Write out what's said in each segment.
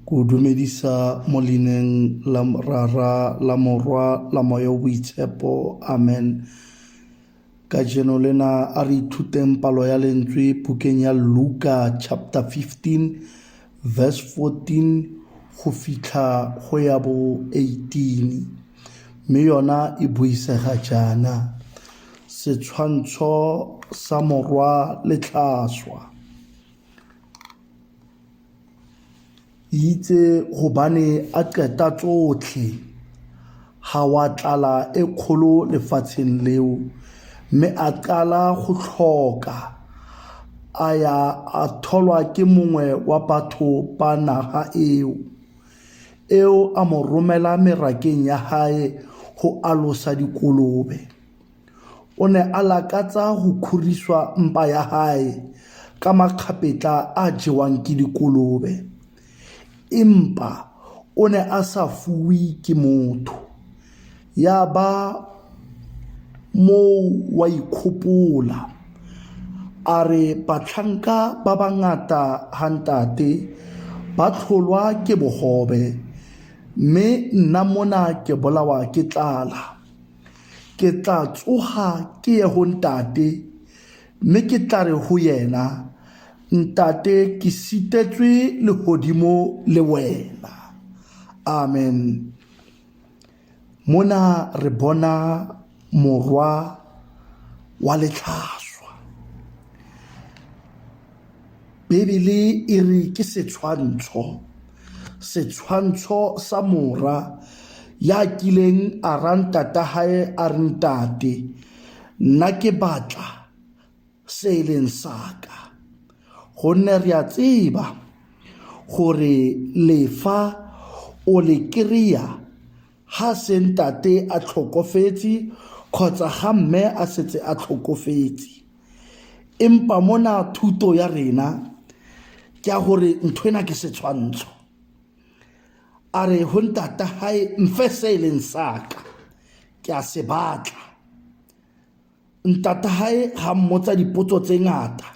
Kudumedisa molineng la rara la morwa la moya boitshepo. Amen. Ka jeno lena a re ithuteng palo ya lentswe bukeng ya Luka chapter 15 verse 14 go fitlha go ya bo 18. Mme yona e buisega jaana: Setshwantsho sa morwa lehlaswa. Eitse hobane a qeta tsohle, ha wa tlala e kgolo lefatsheng leo, mme a qala go hloka, a ya a tholwa ke mongwe wa batho ba naha eo a mo romela merakeng ya hae ho alosa dikolobe. O ne a lakatsa ho kgoriswa empa ya hae ka makgapetla a jewang ke dikolobe, empa o ne a sa fuwe ke motho. Ya ba moo wa ikgopola, a re batlanka ba bangata hantate ba tholwa ke bohobe, mme nna mona ke bolawa ke tlala. Ke tla tsoha ke ye ho ntate, mme ke tla re ho yena, ntate, ke sitetswe lehodimo le wena. Amen. Mona re bona morwa wa lehlaswa. Bibele e re ke setshwantsho sa mora ya kileng a ra ntata hae a re, ntate, nna ke batla se e leng saka. Gonne re a tseba gore lefa o le kry-a ha se ntate a tlhokofetse kgotsa ga mme a setse a tlhokofetse. Empa mona thuto ya rena ke a gore nthwena ke setshwantsho. A re ho ntata hae, mfe se e leng saka, ke a se batla. Ntata hae ha mmotsa dipotso tse ngata,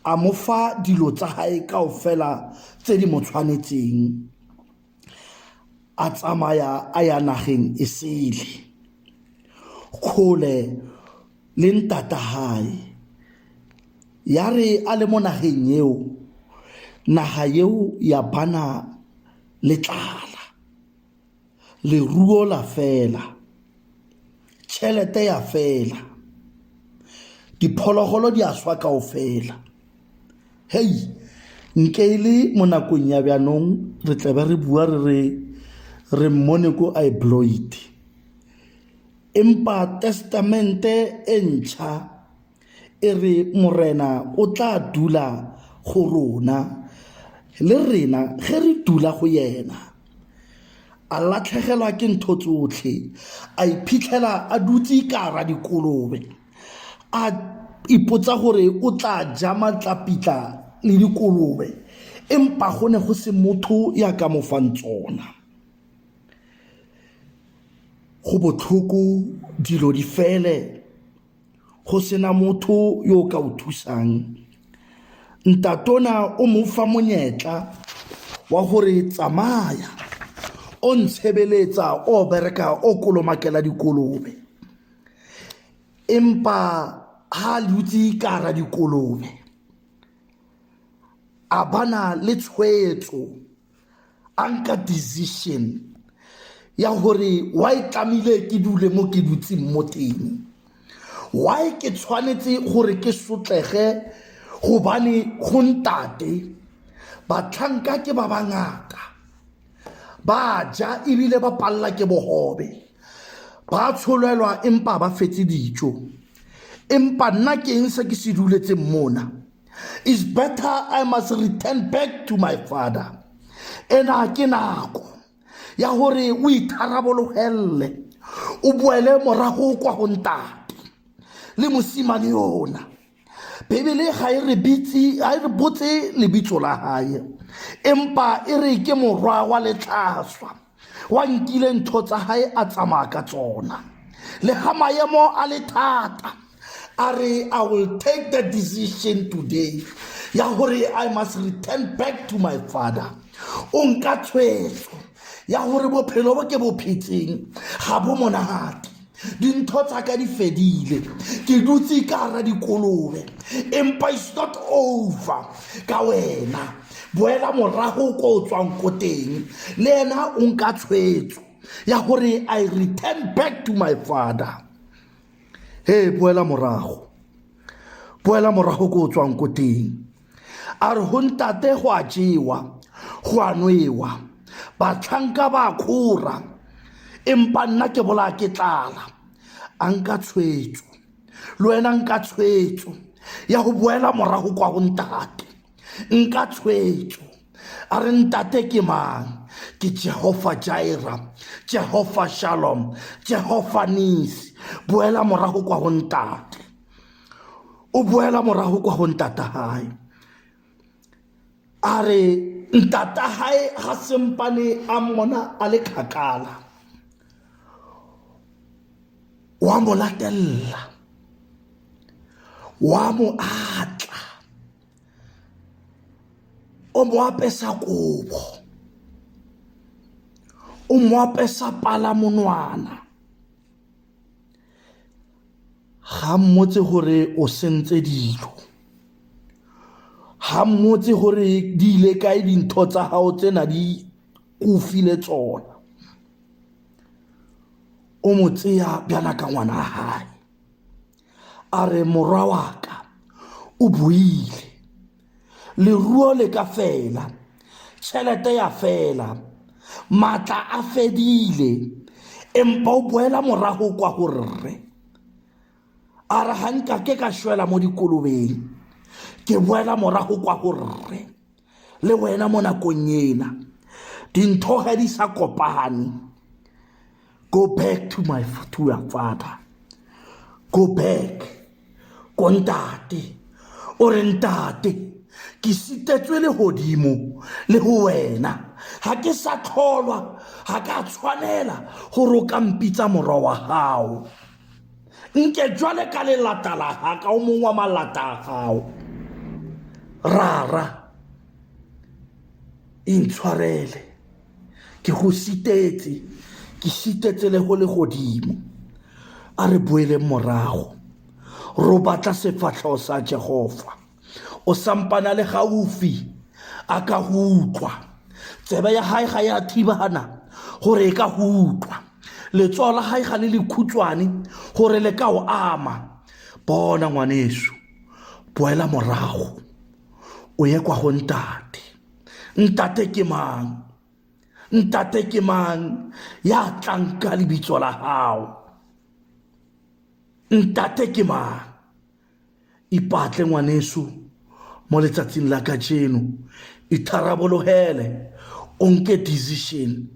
a mo fa dilo tsa hae kaofela tse di mo tshwanetseng. A tsamaya a ya naheng e sele, kgole le ntata hae. Ya re a le mo naheng eo, naha eo ya bana le tlala, leruo la fela, tšhelete ya fela, diphologolo di a swa kaofela. Hei, nke e le mo nakong ya bjanong re tlabe re bua re mmone ko a ebloid. Empa testamente e ntšha e re morena o tla dula go rona, le rena ge re dula go yena. A latlhegelwa ke ntho tsohle, a iphitlhela a dutse ka hara dikolobe, a ipotsa gore o tla ja matlapitla le dikolobe, empa go ne go se motho ya ka mo fang tsona. Go botlhoko, dilo di fele, go sena motho yo ka o thusang. Ntatona o mo fa monyetla wa gore tsamaya, o ntshebeletsa, o bereka, o kolomakela dikolobe. Empa ha dutse ka hara dikolobe, a bana le tshwetso, a nka decision ya gore why tlamile ke dule mo ke dutseng mo teng, why ke tshwanetse gore ke sotlege, hobane go ntate batlanka ke ba bangata, ba ja ebile ba palla ke bohobe, ba tsholelwa empa ba fetse dijo. Empa nna ke eng se ke se duletseng mona? It's better I must return back to my father. Ena ke nako ya gore o itharabologelele, o boele morago kwa go ntate le mosimane yona. Bibele ga e re botse lebitso la hae, empa e re ke morwa wa lehlaswa, wa nkile ntho tsa hae a tsamaya ka tsona. Le ha maemo a le thata, a re I will take the decision today ya gore I must return back to my father. o nka tshwetso ya gore bophelo bo ke bo phetseng ga bo monate, dintho tsa ka di fedile, ke dutse ka hara dikolobe, empa it's not over ka wena. Boela morago ko o tswang ko teng, le ena o nka tshwetso ya gore I return back to my father. Hey, boela morago ko o tswang ko teng. A re ho ntate go a jewa, go a nwewa, batlhanka ba kgora, empa nna ke bola ke tlala. A nka tshwetso, le wena nka tshwetso ya go boela morago kwa go ntate. Nka tshwetso, a re ntate ke mang? Ke Jehovah Jireh, Jehovah Shalom, Jehovah Nisi. Boela morago kwa go ntate, o boela morago kwa go ntata hae. A re ntata hae ga sempane a mmona a le kgakala, wa mo latella, wa mo atla, o mo apesa kobo, o mo apesa palamonwana. Ga mmotse gore o sentse dilo, ga mmotse gore di ile kae dintho tsa hao tsena di kufile tsona, o mo tseya bjana ka ngwana hae. A re morwa wa ka o buile, leruo le ka fela, tšhelete ya fela, matla a fedile, empa o boela morago kwa go rre. A re ga nka ke ka shwela mo dikolobeng, ke boela morago kwa go rre. Le wena mo nakong ena dintho ga di sa kopane, go back to your father, go back ko ntate. O re ntate, ke sitetswe le godimo le go wena, ga ke sa tlholwa, ga ka tshwanela gore o ka mpitsa morwa wa gago. Nke jwale ka lelata la haka o mongwe wa malata a gago. Rara, intshwarele, ke go sitetse, ke sitetse le go le godimo. A re boele morago, ro batla sefatlhego sa Jehova. O sampana le gaufi a ka go utlwa, tsebe ya hae ga ya thibana gore e ka go utlwa, letsogo la hae ga le lekhutshwane gore le ka o ama. Bona ngwaneso, boela morago o ye kwa go ntate. Ntate ke mang? Ntate ke mang ya tlang ka lebitso la hao? Ntate ke mang? Ipatle ngwaneso mo letsatsing la kajeno, itharabologele, o nke decision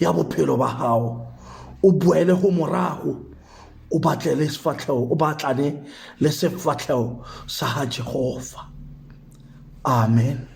ya bophelo ba hao, o boele go morago, o batlele sefatlhego, o batlane le sefatlhego sa ha Jehova. Amen.